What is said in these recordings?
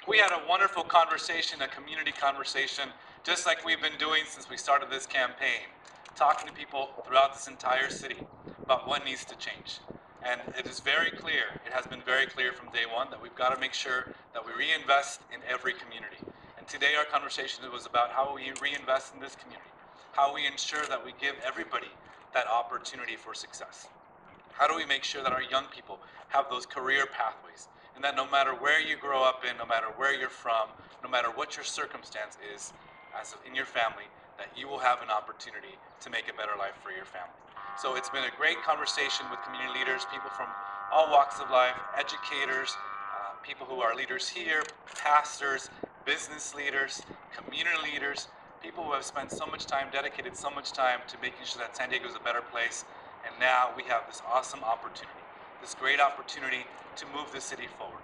We had a wonderful conversation, a community conversation, just like we've been doing since we started this campaign, talking to people throughout this entire city about what needs to change. And it is very clear, it has been very clear from day one that we've got to make sure that we reinvest in every community. And today our conversation was about how we reinvest in this community, how we ensure that we give everybody that opportunity for success. How do we make sure that our young people have those career pathways, and that no matter where you grow up in, no matter where you're from, no matter what your circumstance is in your family, that you will have an opportunity to make a better life for your family. So it's been a great conversation with community leaders, people from all walks of life, educators, people who are leaders here, pastors, business leaders, community leaders, people who have spent so much time, dedicated so much time to making sure that San Diego is a better place. And now we have this awesome opportunity, this great opportunity to move the city forward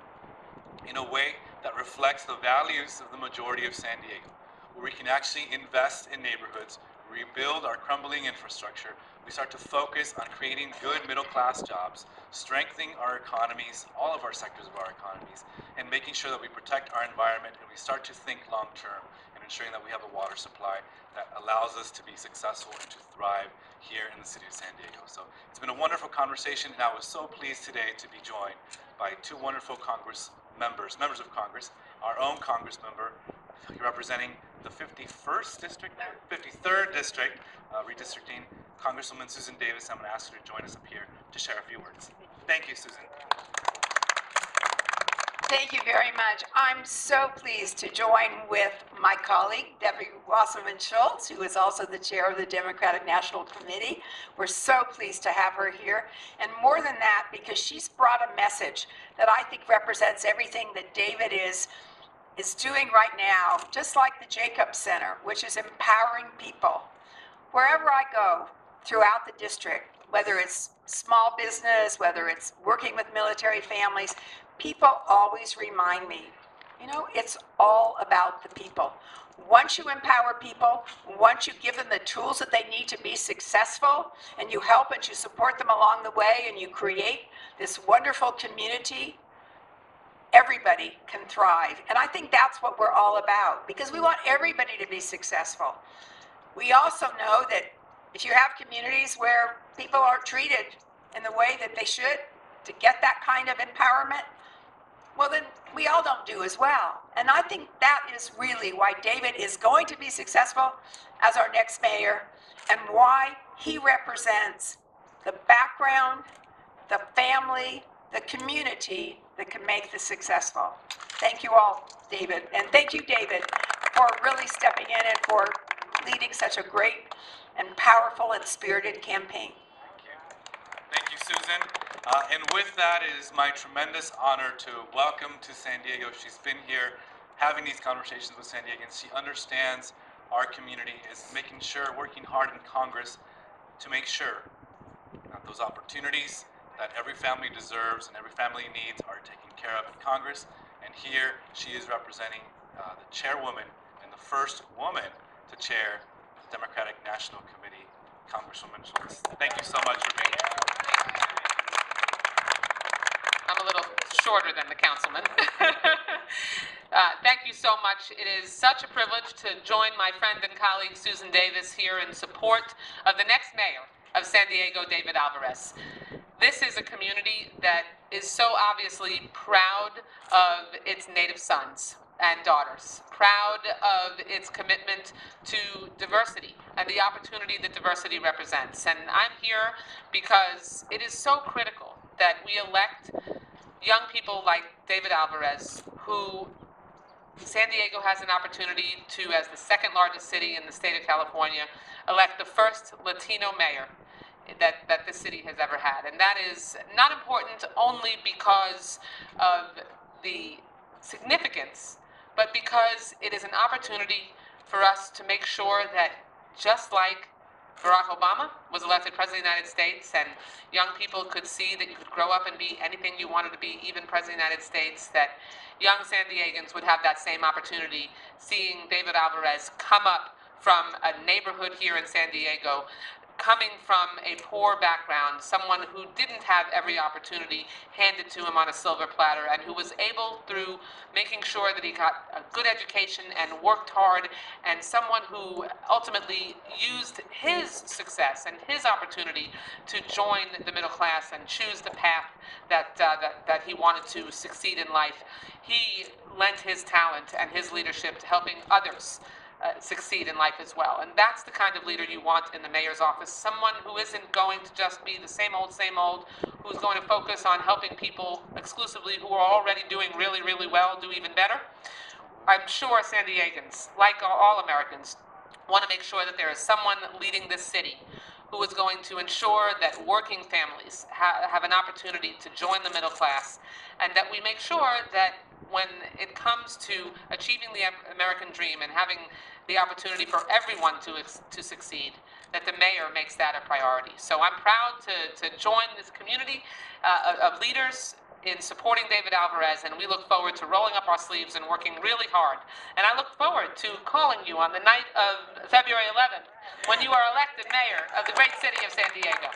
in a way that reflects the values of the majority of San Diego, where we can actually invest in neighborhoods, rebuild our crumbling infrastructure. We start to focus on creating good middle-class jobs, strengthening our economies, all of our sectors of our economies, and making sure that we protect our environment, and we start to think long-term and ensuring that we have a water supply that allows us to be successful and to thrive here in the city of San Diego. So it's been a wonderful conversation, and I was so pleased today to be joined by two wonderful members of Congress, our own Congress member representing the 51st district, 53rd district, redistricting, Congresswoman Susan Davis. I'm going to ask her to join us up here to share a few words. Thank you, Susan. Thank you very much. I'm so pleased to join with my colleague, Debbie Wasserman Schultz, who is also the chair of the Democratic National Committee. We're so pleased to have her here. And more than that, because she's brought a message that I think represents everything that David is doing right now, just like the Jacobs Center, which is empowering people. Wherever I go throughout the district, whether it's small business, whether it's working with military families, people always remind me, it's all about the people. Once you empower people, once you give them the tools that they need to be successful, and you help and you support them along the way, and you create this wonderful community, everybody can thrive. And I think that's what we're all about, because we want everybody to be successful. We also know that if you have communities where people are treated in the way that they should to get that kind of empowerment, well, then we all don't do as well. And I think that is really why David is going to be successful as our next mayor, and why he represents the background, the family, the community that can make this successful. Thank you all, David. And thank you, David, for really stepping in and for leading such a great and powerful and spirited campaign. Thank you, Susan. And with that, it is my tremendous honor to welcome to San Diego. She's been here having these conversations with San Diegans. She understands our community, is making sure, working hard in Congress to make sure that those opportunities that every family deserves and every family needs are taken care of in Congress. And here she is representing the chairwoman and the first woman to chair the Democratic National Committee, Congresswoman Schultz. Thank you so much for being here. I'm a little shorter than the councilman. Thank you so much. It is such a privilege to join my friend and colleague Susan Davis here in support of the next mayor of San Diego, David Alvarez. This is a community that is so obviously proud of its native sons and daughters, proud of its commitment to diversity and the opportunity that diversity represents. And I'm here because it is so critical that we elect young people like David Alvarez, who San Diego has an opportunity to, as the second largest city in the state of California, elect the first Latino mayor that this city has ever had. And that is not important only because of the significance, but because it is an opportunity for us to make sure that, just like Barack Obama was elected President of the United States, and young people could see that you could grow up and be anything you wanted to be, even President of the United States, that young San Diegans would have that same opportunity, seeing David Alvarez come up from a neighborhood here in San Diego coming from a poor background, someone who didn't have every opportunity handed to him on a silver platter, and who was able, through making sure that he got a good education and worked hard, and someone who ultimately used his success and his opportunity to join the middle class and choose the path that he wanted to succeed in life. He lent his talent and his leadership to helping others succeed in life as well. And that's the kind of leader you want in the mayor's office. Someone who isn't going to just be the same old, who's going to focus on helping people exclusively who are already doing really, really well, do even better. I'm sure San Diegans, like all Americans, want to make sure that there is someone leading this city who is going to ensure that working families have an opportunity to join the middle class, and that we make sure that when it comes to achieving the American dream and having the opportunity for everyone to succeed, that the mayor makes that a priority. So I'm proud to join this community of leaders in supporting David Alvarez, and we look forward to rolling up our sleeves and working really hard. And I look forward to calling you on the night of February 11th when you are elected mayor of the great city of San Diego.